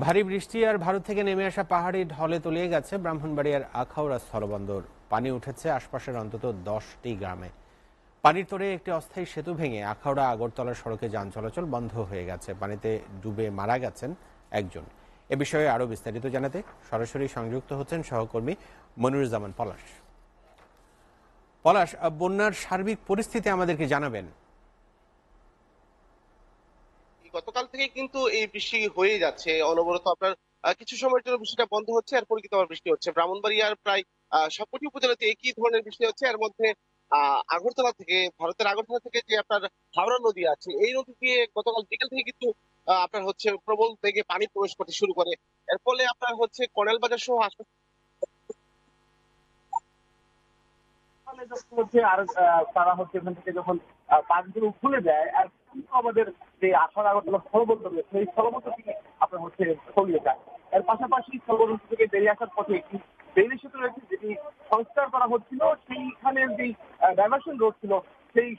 ভারী বৃষ্টি আর ভারত থেকে নেমে আসা পাহাড়ি ঢলে তলিয়ে গেছে ব্রাহ্মণবাড়িয়ার আখাউড়া স্থলবন্দর। পানি উঠেছে আশপাশের অন্তত 10টি গ্রামে। পানির তোড়ে একটি অস্থায়ী সেতু ভেঙে আখাউড়া আগরতলা সড়কে যান চলাচল বন্ধ হয়ে গেছে। পানিতে ডুবে মারা গেছেন একজন। এ বিষয়ে আরো বিস্তারিত জানাতে সরাসরি সংযুক্ত হচ্ছেন সহকর্মী মনিরুজ্জামান পলাশ। পলাশ, বন্যার সার্বিক পরিস্থিতি আমাদেরকে জানাবেন। গতকাল থেকে কিন্তু এই বৃষ্টি হয়ে যাচ্ছে অনবরত আপনার কিছু সময়ের জন্য বৃষ্টিটা বন্ধ হচ্ছে এরপরে কিন্তু আবার বৃষ্টি হচ্ছে ব্রাহ্মণবাড়িয়ার প্রায় সবকটি উপজেলাতে একই ধরনের বৃষ্টি হচ্ছে এর মধ্যে আগরতলা থেকে ভারতের আগরতলা থেকে যে আপনার হাওড়া নদী আছে এই নদী দিয়ে গতকাল বিকেল থেকে কিন্তু আপনার হচ্ছে প্রবল বেগে পানি প্রবেশ করতে শুরু করে এর ফলে আপনার হচ্ছে কর্নেল বাজার সহ আশপাশ যখন হচ্ছে আর তারা হচ্ছে এখান থেকে যখন পাকগুলো খুলে দেয় আর কিন্তু আমাদের যে আসার আগরতলা স্থলবন্দর রয়েছে সেই স্থলবন্দর থেকে আপনার হচ্ছে ছড়িয়ে যায়। এর পাশাপাশি স্থলবন্দর থেকে বেরিয়ে আসার পথে একটি বেইলি সেতু রয়েছে যেটি সংস্কার করা হচ্ছিল, সেইখানের যে ডাইভার্সন রোড ছিল সেই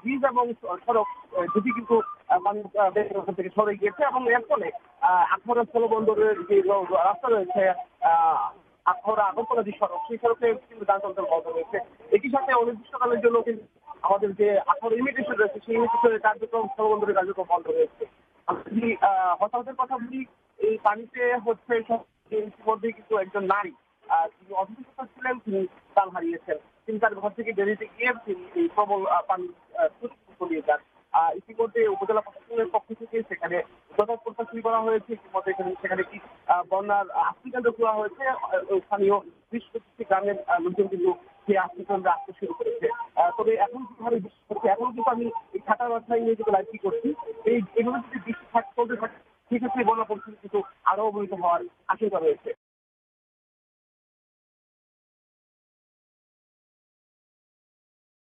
ব্রিজ এবং সড়ক দুটি কিন্তু পানি ওখান থেকে সরে গিয়েছে এবং এর ফলে আখাউড়া স্থলবন্দরের যে রাস্তা রয়েছে আখাউড়া আগরতলা যে সড়ক সেই সড়কে কিন্তু যান চলাচল বন্ধ রয়েছে। একই সাথে অনির্দিষ্টকালের জন্য কিন্তু আমাদের যে আখাউড়া ইমিগ্রেশন রয়েছে সেই ইমিগ্রেশনের কার্যক্রম স্থলবন্দরের কার্যক্রম বন্ধ রয়েছে। আমি যদি হতাহতের কথা বলি, এই পানিতে হচ্ছে ইতিমধ্যেই কিন্তু একজন নারী যিনি অসুস্থ ছিলেন তিনি প্রাণ হারিয়েছেন। তিনি তার ঘর থেকে বেরিয়ে গিয়ে তিনি এই প্রবল পানি তলিয়ে যান। ইতিমধ্যে উপজেলা প্রশাসনের পক্ষ থেকে সেখানে যথাযথ প্রশাসন করা হয়েছে। ইতিমধ্যে সেখানে কি বন্যার আশ্রয়কেন্দ্র খোলা হয়েছে। স্থানীয় 20-25টি গ্রামের লোকজন কিন্তু সেই আশ্রয়কেন্দ্রে আসতে শুরু করেছে। তবে এখন কিভাবে বৃষ্টি হচ্ছে, এখন কিন্তু আমি এই ঢাকার বাসায় নিয়ে যেগুলো লাইভ করছি, এভাবে যদি বৃষ্টি চলতে থাকে সেক্ষেত্রে বন্যা পরিস্থিতি কিন্তু আরো অবহিত হওয়ার আশঙ্কা রয়েছে।